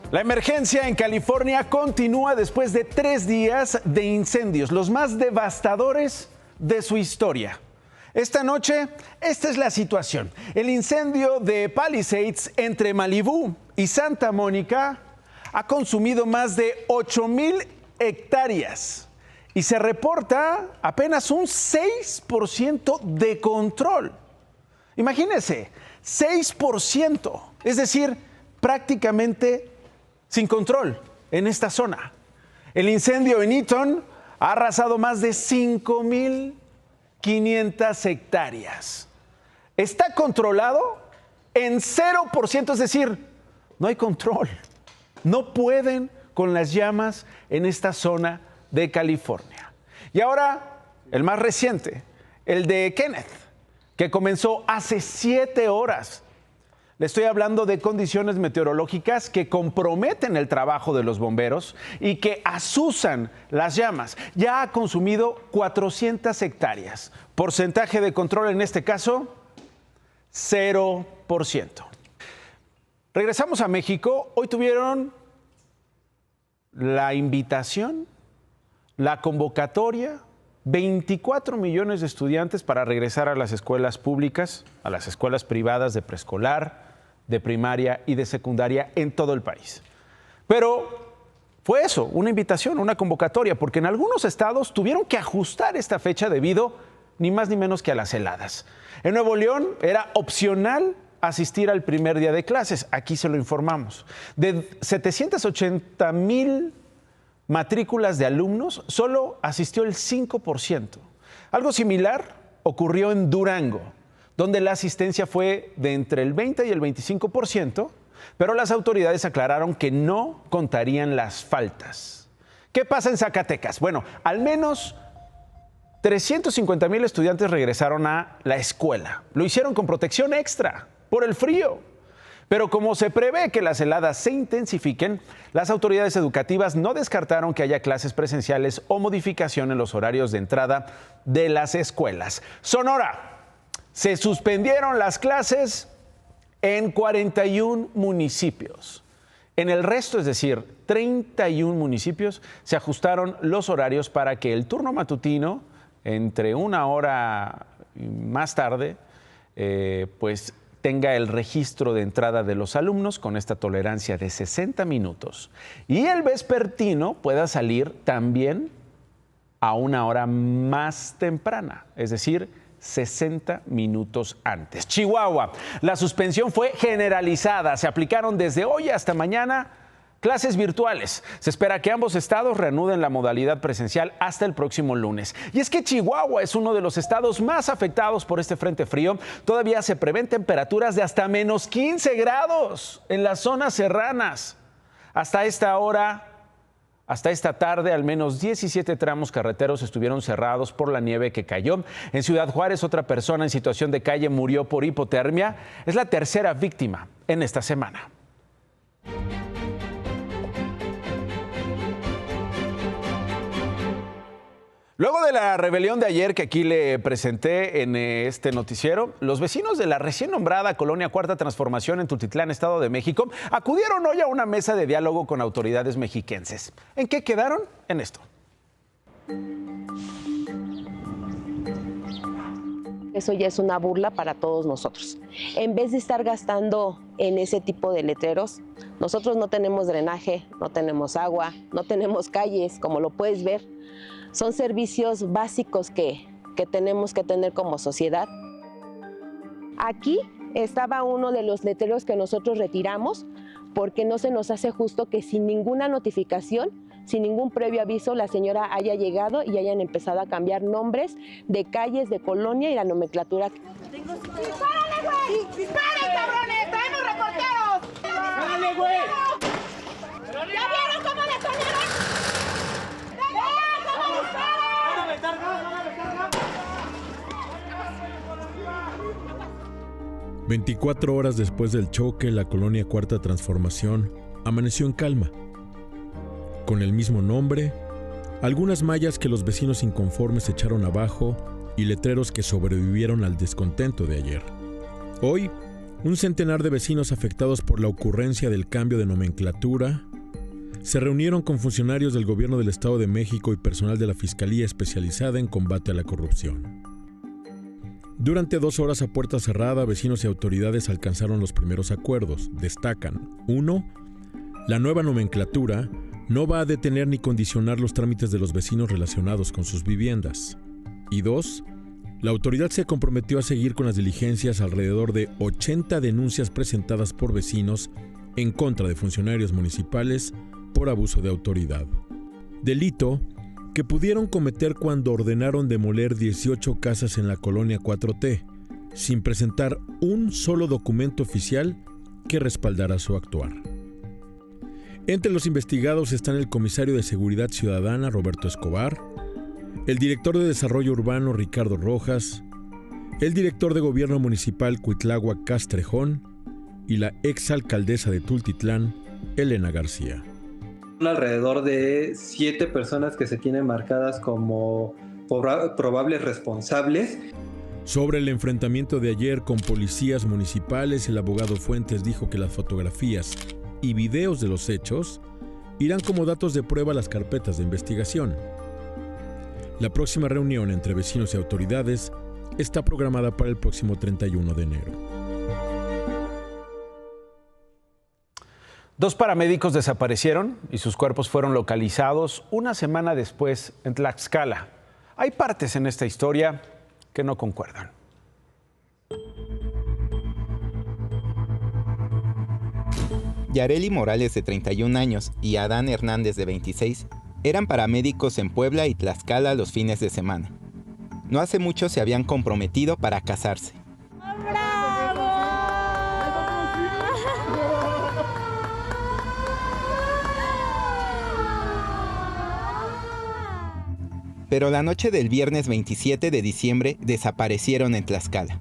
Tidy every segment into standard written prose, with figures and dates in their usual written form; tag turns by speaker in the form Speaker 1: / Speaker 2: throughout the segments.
Speaker 1: La emergencia en California continúa después de 3 días de incendios, los más devastadores de su historia. Esta noche, esta es la situación. El incendio de Palisades entre Malibú y Santa Mónica ha consumido más de 8,000 hectáreas y se reporta apenas un 6% de control. Imagínense, 6%, es decir, prácticamente sin control en esta zona. El incendio en Eaton ha arrasado más de 5,500 hectáreas. Está controlado en 0%, es decir, no hay control. No pueden con las llamas en esta zona de California. Y ahora, el más reciente, el de Kenneth, que comenzó hace 7 horas. Le estoy hablando de condiciones meteorológicas que comprometen el trabajo de los bomberos y que azuzan las llamas. Ya ha consumido 400 hectáreas. Porcentaje de control en este caso, 0%. Regresamos a México. Hoy tuvieron la invitación, la convocatoria, 24 millones de estudiantes para regresar a las escuelas públicas, a las escuelas privadas de preescolar, de primaria y de secundaria en todo el país. Pero fue eso, una invitación, una convocatoria, porque en algunos estados tuvieron que ajustar esta fecha debido ni más ni menos que a las heladas. En Nuevo León era opcional asistir al primer día de clases, aquí se lo informamos. De 780,000 matrículas de alumnos, solo asistió el 5%. Algo similar ocurrió en Durango, donde la asistencia fue de entre el 20 y el 25%, pero las autoridades aclararon que no contarían las faltas. ¿Qué pasa en Zacatecas? Bueno, al menos 350,000 estudiantes regresaron a la escuela. Lo hicieron con protección extra por el frío. Pero como se prevé que las heladas se intensifiquen, las autoridades educativas no descartaron que haya clases presenciales o modificación en los horarios de entrada de las escuelas. Sonora. Se suspendieron las clases en 41 municipios. En el resto, es decir, 31 municipios, se ajustaron los horarios para que el turno matutino, entre 1 hora más tarde, pues tenga el registro de entrada de los alumnos con esta tolerancia de 60 minutos. Y el vespertino pueda salir también a 1 hora más temprana, es decir, 60 minutos antes. Chihuahua, la suspensión fue generalizada. Se aplicaron desde hoy hasta mañana clases virtuales. Se espera que ambos estados reanuden la modalidad presencial hasta el próximo lunes. Y es que Chihuahua es uno de los estados más afectados por este frente frío. Todavía se prevén temperaturas de hasta menos 15 grados en las zonas serranas. Hasta esta tarde, al menos 17 tramos carreteros estuvieron cerrados por la nieve que cayó. En Ciudad Juárez, otra persona en situación de calle murió por hipotermia. Es la tercera víctima en esta semana. Luego de la rebelión de ayer que aquí le presenté en este noticiero, los vecinos de la recién nombrada Colonia Cuarta Transformación en Tultitlán, Estado de México, acudieron hoy a una mesa de diálogo con autoridades mexiquenses. ¿En qué quedaron? En esto.
Speaker 2: Eso ya es una burla para todos nosotros. En vez de estar gastando en ese tipo de letreros, nosotros no tenemos drenaje, no tenemos agua, no tenemos calles, como lo puedes ver. Son servicios básicos que tenemos que tener como sociedad. Aquí estaba uno de los letreros que nosotros retiramos porque no se nos hace justo que sin ninguna notificación, sin ningún previo aviso, la señora haya llegado y hayan empezado a cambiar nombres de calles, de colonia y la nomenclatura.
Speaker 3: ¡Dispárale, güey! ¡Disparen, cabrones! ¡Traemos reporteros! ¡Dispárale, güey! ¿Ya vieron cómo detonaron?
Speaker 4: 24 horas después del choque, la colonia Cuarta Transformación amaneció en calma. Con el mismo nombre, algunas mallas que los vecinos inconformes echaron abajo y letreros que sobrevivieron al descontento de ayer. Hoy, Un centenar de vecinos afectados por la ocurrencia del cambio de nomenclatura se reunieron con funcionarios del Gobierno del Estado de México y personal de la Fiscalía especializada en combate a la corrupción. Durante 2 horas a puerta cerrada, vecinos y autoridades alcanzaron los primeros acuerdos. Destacan: 1. La nueva nomenclatura no va a detener ni condicionar los trámites de los vecinos relacionados con sus viviendas. Y 2. La autoridad se comprometió a seguir con las diligencias alrededor de 80 denuncias presentadas por vecinos en contra de funcionarios municipales por abuso de autoridad. Delito que pudieron cometer cuando ordenaron demoler 18 casas en la colonia 4T, sin presentar un solo documento oficial que respaldara su actuar. Entre los investigados están el comisario de Seguridad Ciudadana, Roberto Escobar, el director de Desarrollo Urbano, Ricardo Rojas, el director de Gobierno Municipal, Cuitláhuac Castrejón, y la exalcaldesa de Tultitlán, Elena García.
Speaker 5: Alrededor de 7 personas que se tienen marcadas como probables responsables.
Speaker 4: Sobre el enfrentamiento de ayer con policías municipales, el abogado Fuentes dijo que las fotografías y videos de los hechos irán como datos de prueba a las carpetas de investigación. La próxima reunión entre vecinos y autoridades está programada para el próximo 31 de enero.
Speaker 1: 2 paramédicos desaparecieron y sus cuerpos fueron localizados una semana después en Tlaxcala. Hay partes en esta historia que no concuerdan.
Speaker 6: Yareli Morales, de 31 años, y Adán Hernández, de 26, eran paramédicos en Puebla y Tlaxcala los fines de semana. No hace mucho se habían comprometido para casarse. Pero la noche del viernes 27 de diciembre desaparecieron en Tlaxcala.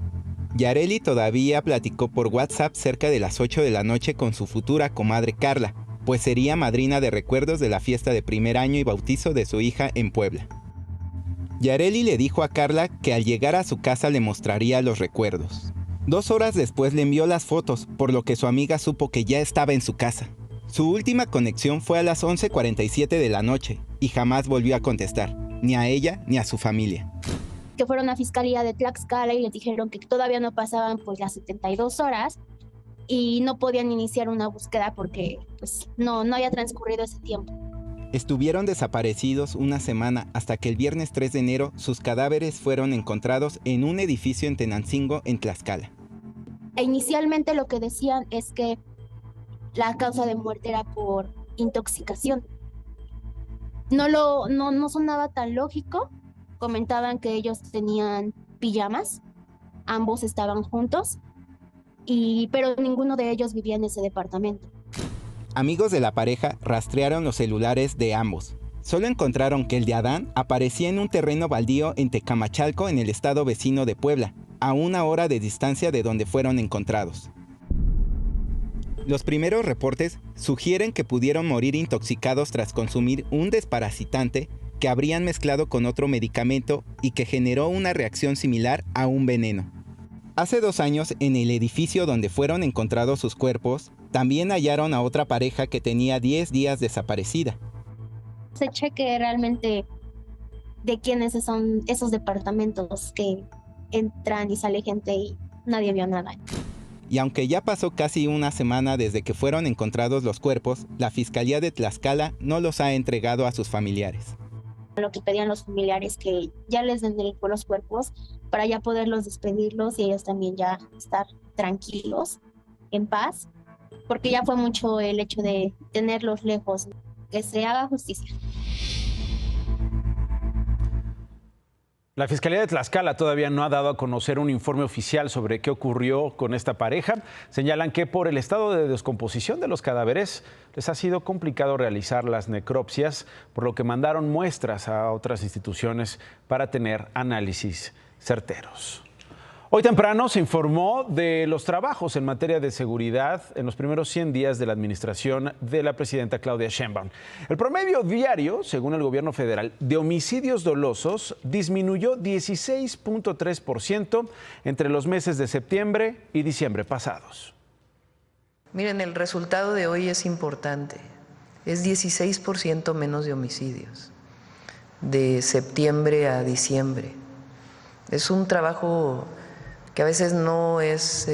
Speaker 6: Yareli todavía platicó por WhatsApp cerca de las 8 de la noche con su futura comadre Carla, pues sería madrina de recuerdos de la fiesta de primer año y bautizo de su hija en Puebla. Yareli le dijo a Carla que al llegar a su casa le mostraría los recuerdos. 2 horas después le envió las fotos, por lo que su amiga supo que ya estaba en su casa. Su última conexión fue a las 11:47 de la noche y jamás volvió a contestar, ni a ella ni a su familia.
Speaker 7: Que fueron a Fiscalía de Tlaxcala y les dijeron que todavía no pasaban pues las 72 horas y no podían iniciar una búsqueda porque pues, no había transcurrido ese tiempo.
Speaker 6: Estuvieron desaparecidos una semana hasta que el viernes 3 de enero sus cadáveres fueron encontrados en un edificio en Tenancingo, en Tlaxcala.
Speaker 7: Inicialmente lo que decían es que la causa de muerte era por intoxicación. No sonaba tan lógico. Comentaban que ellos tenían pijamas, ambos estaban juntos, pero ninguno de ellos vivía en ese departamento.
Speaker 6: Amigos de la pareja rastrearon los celulares de ambos. Solo encontraron que el de Adán aparecía en un terreno baldío en Tecamachalco, en el estado vecino de Puebla, a 1 hora de distancia de donde fueron encontrados. Los primeros reportes sugieren que pudieron morir intoxicados tras consumir un desparasitante que habrían mezclado con otro medicamento y que generó una reacción similar a un veneno. Hace 2 años, en el edificio donde fueron encontrados sus cuerpos, también hallaron a otra pareja que tenía 10 días desaparecida.
Speaker 7: Se cheque realmente de quiénes son esos departamentos que entran y sale gente y nadie vio nada.
Speaker 6: Y aunque ya pasó casi una semana desde que fueron encontrados los cuerpos, la Fiscalía de Tlaxcala no los ha entregado a sus familiares.
Speaker 7: Lo que pedían los familiares que ya les den los cuerpos para ya poderlos despedirlos y ellos también ya estar tranquilos, en paz, porque ya fue mucho el hecho de tenerlos lejos. Que se haga justicia.
Speaker 1: La Fiscalía de Tlaxcala todavía no ha dado a conocer un informe oficial sobre qué ocurrió con esta pareja. Señalan que por el estado de descomposición de los cadáveres les ha sido complicado realizar las necropsias, por lo que mandaron muestras a otras instituciones para tener análisis certeros. Hoy temprano se informó de los trabajos en materia de seguridad en los primeros 100 días de la administración de la presidenta Claudia Sheinbaum. El promedio diario, según el gobierno federal, de homicidios dolosos disminuyó 16.3% entre los meses de septiembre y diciembre pasados.
Speaker 8: Miren, el resultado de hoy es importante. Es 16% menos de homicidios de septiembre a diciembre. Es un trabajo que a veces no es,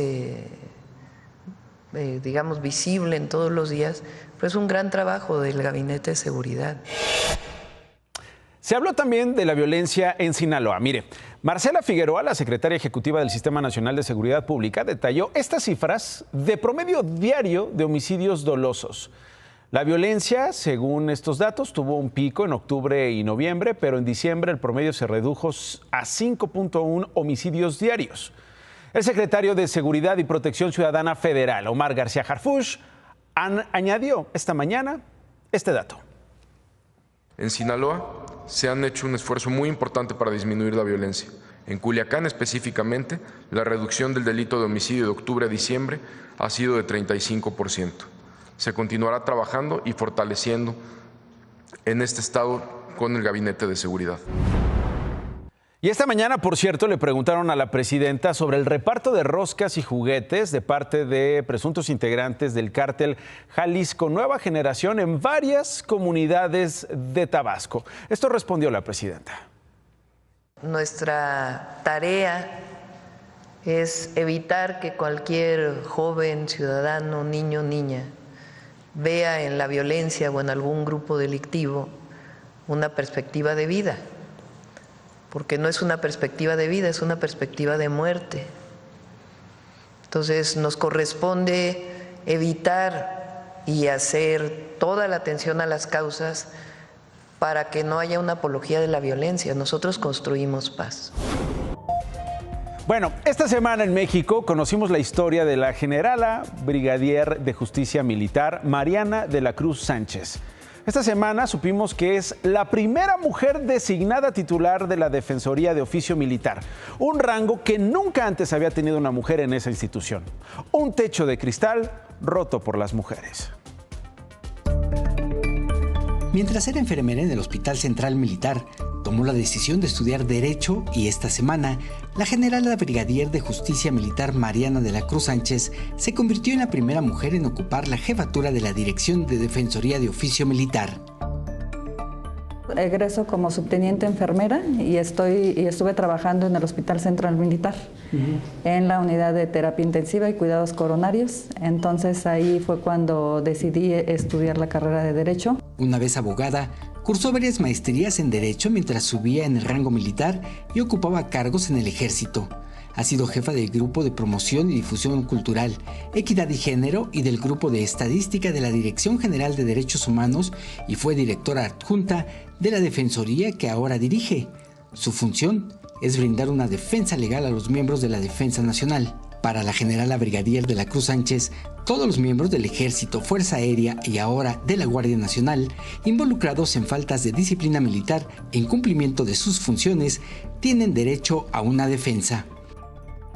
Speaker 8: digamos, visible en todos los días, pero es un gran trabajo del Gabinete de Seguridad.
Speaker 1: Se habló también de la violencia en Sinaloa. Mire, Marcela Figueroa, la secretaria ejecutiva del Sistema Nacional de Seguridad Pública, detalló estas cifras de promedio diario de homicidios dolosos. La violencia, según estos datos, tuvo un pico en octubre y noviembre, pero en diciembre el promedio se redujo a 5.1 homicidios diarios. El secretario de Seguridad y Protección Ciudadana Federal, Omar García Harfuch, añadió esta mañana este dato.
Speaker 9: En Sinaloa se han hecho un esfuerzo muy importante para disminuir la violencia. En Culiacán específicamente, la reducción del delito de homicidio de octubre a diciembre ha sido de 35%. Se continuará trabajando y fortaleciendo en este estado con el Gabinete de Seguridad.
Speaker 1: Y esta mañana, por cierto, le preguntaron a la presidenta sobre el reparto de roscas y juguetes de parte de presuntos integrantes del cártel Jalisco Nueva Generación en varias comunidades de Tabasco. Esto respondió la presidenta.
Speaker 8: Nuestra tarea es evitar que cualquier joven, ciudadano, niño, niña vea en la violencia o en algún grupo delictivo una perspectiva de vida. Porque no es una perspectiva de vida, es una perspectiva de muerte. Entonces nos corresponde evitar y hacer toda la atención a las causas para que no haya una apología de la violencia. Nosotros construimos paz.
Speaker 1: Bueno, esta semana en México conocimos la historia de la generala brigadier de Justicia Militar Mariana de la Cruz Sánchez. Esta semana supimos que es la primera mujer designada titular de la Defensoría de Oficio Militar, un rango que nunca antes había tenido una mujer en esa institución. Un techo de cristal roto por las mujeres.
Speaker 10: Mientras era enfermera en el Hospital Central Militar, tomó la decisión de estudiar Derecho y esta semana, la generala brigadier de Justicia Militar Mariana de la Cruz Sánchez se convirtió en la primera mujer en ocupar la jefatura de la Dirección de Defensoría de Oficio Militar.
Speaker 11: Egreso como subteniente enfermera y estuve trabajando en el Hospital Central Militar, en la unidad de terapia intensiva y cuidados coronarios. Entonces ahí fue cuando decidí estudiar la carrera de Derecho.
Speaker 10: Una vez abogada, cursó varias maestrías en Derecho mientras subía en el rango militar y ocupaba cargos en el Ejército. Ha sido jefa del Grupo de Promoción y Difusión Cultural, Equidad y Género y del Grupo de Estadística de la Dirección General de Derechos Humanos y fue directora adjunta de la Defensoría que ahora dirige. Su función es brindar una defensa legal a los miembros de la Defensa Nacional. Para la generala brigadier de la Cruz Sánchez, todos los miembros del Ejército, Fuerza Aérea y ahora de la Guardia Nacional, involucrados en faltas de disciplina militar e incumplimiento de sus funciones, tienen derecho a una defensa.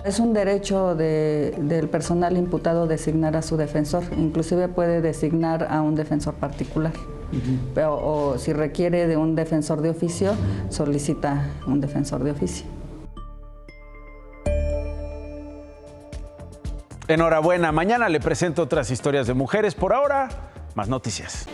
Speaker 11: Es un derecho del personal imputado designar a su defensor, inclusive puede designar a un defensor particular. O si requiere de un defensor de oficio, solicita un defensor de oficio.
Speaker 1: Enhorabuena, mañana le presento otras historias de mujeres. Por ahora, más noticias.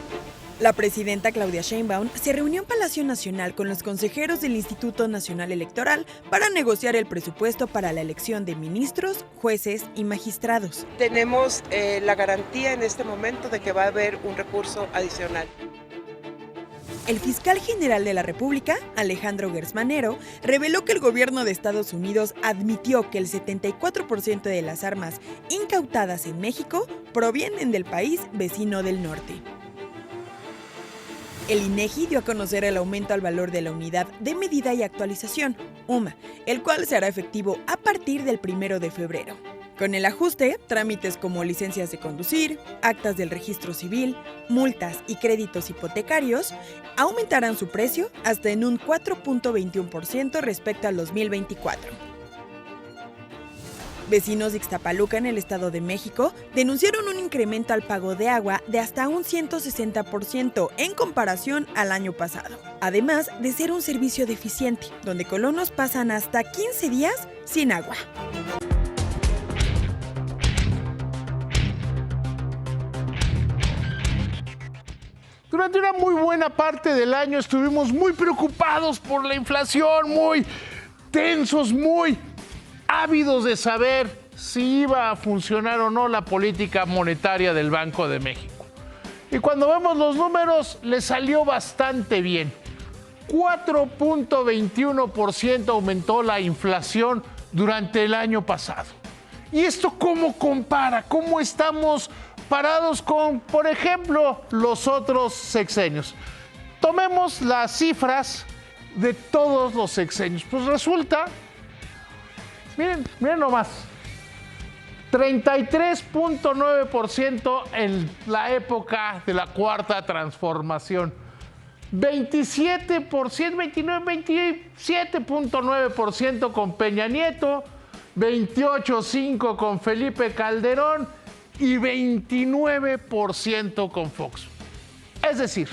Speaker 12: La presidenta Claudia Sheinbaum se reunió en Palacio Nacional con los consejeros del Instituto Nacional Electoral para negociar el presupuesto para la elección de ministros, jueces y magistrados.
Speaker 13: Tenemos la garantía en este momento de que va a haber un recurso adicional.
Speaker 12: El fiscal general de la República, Alejandro Gertz Manero, reveló que el gobierno de Estados Unidos admitió que el 74% de las armas incautadas en México provienen del país vecino del norte. El INEGI dio a conocer el aumento al valor de la Unidad de Medida y Actualización, UMA, el cual será efectivo a partir del 1 de febrero. Con el ajuste, trámites como licencias de conducir, actas del registro civil, multas y créditos hipotecarios aumentarán su precio hasta en un 4.21% respecto al 2024. Vecinos de Ixtapaluca, en el Estado de México, denunciaron un incremento al pago de agua de hasta un 160% en comparación al año pasado. Además de ser un servicio deficiente, donde colonos pasan hasta 15 días sin agua.
Speaker 14: Durante una muy buena parte del año estuvimos muy preocupados por la inflación, muy tensos, muy ávidos de saber si iba a funcionar o no la política monetaria del Banco de México. Y cuando vemos los números, le salió bastante bien. 4.21% aumentó la inflación durante el año pasado. ¿Y esto cómo compara? ¿Cómo estamos parados con, por ejemplo, los otros sexenios? Tomemos las cifras de todos los sexenios. Pues resulta, miren nomás, 33.9% en la época de la Cuarta Transformación, 27.9% con Peña Nieto, 28.5% con Felipe Calderón y 29% con Fox. Es decir,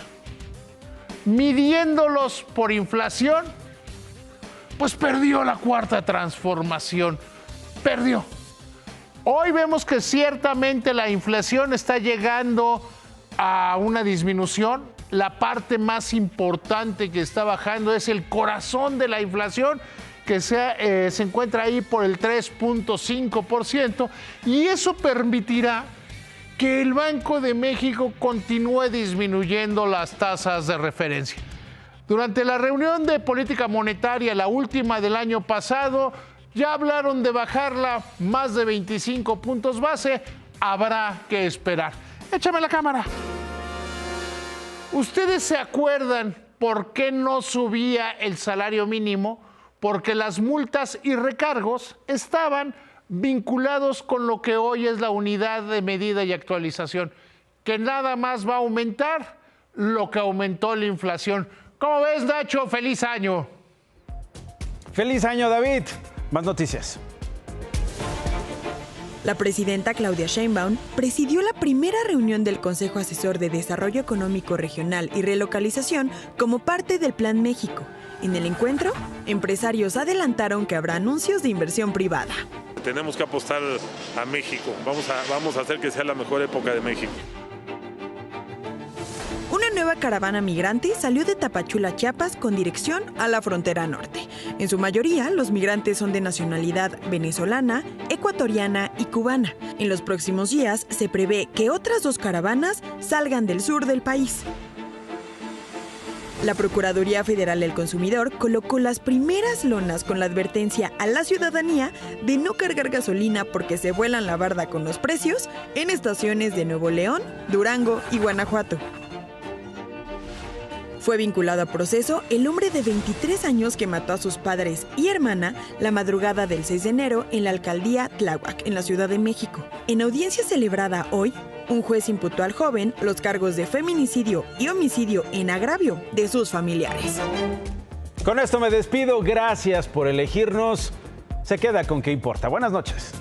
Speaker 14: midiéndolos por inflación, pues perdió la Cuarta Transformación, perdió. Hoy vemos que ciertamente la inflación está llegando a una disminución. La parte más importante que está bajando es el corazón de la inflación, que se encuentra ahí por el 3.5%, y eso permitirá que el Banco de México continúe disminuyendo las tasas de referencia. Durante la reunión de política monetaria, la última del año pasado, ya hablaron de bajarla más de 25 puntos base. Habrá que esperar. Échame la cámara. ¿Ustedes se acuerdan por qué no subía el salario mínimo? Porque las multas y recargos estaban vinculados con lo que hoy es la unidad de medida y actualización, que nada más va a aumentar lo que aumentó la inflación. ¿Cómo ves, Nacho? ¡Feliz año!
Speaker 1: ¡Feliz año, David! Más noticias.
Speaker 12: La presidenta Claudia Sheinbaum presidió la primera reunión del Consejo Asesor de Desarrollo Económico Regional y Relocalización como parte del Plan México. En el encuentro, empresarios adelantaron que habrá anuncios de inversión privada.
Speaker 15: Tenemos que apostar a México. Vamos a hacer que sea la mejor época de México.
Speaker 12: Una nueva caravana migrante salió de Tapachula, Chiapas, con dirección a la frontera norte. En su mayoría, los migrantes son de nacionalidad venezolana, ecuatoriana y cubana. En los próximos días, se prevé que otras 2 caravanas salgan del sur del país. La Procuraduría Federal del Consumidor colocó las primeras lonas con la advertencia a la ciudadanía de no cargar gasolina porque se vuelan la barda con los precios en estaciones de Nuevo León, Durango y Guanajuato. Fue vinculado a proceso el hombre de 23 años que mató a sus padres y hermana la madrugada del 6 de enero en la alcaldía Tláhuac, en la Ciudad de México. En audiencia celebrada hoy, un juez imputó al joven los cargos de feminicidio y homicidio en agravio de sus familiares.
Speaker 1: Con esto me despido. Gracias por elegirnos. Se queda con ¿Qué importa? Buenas noches.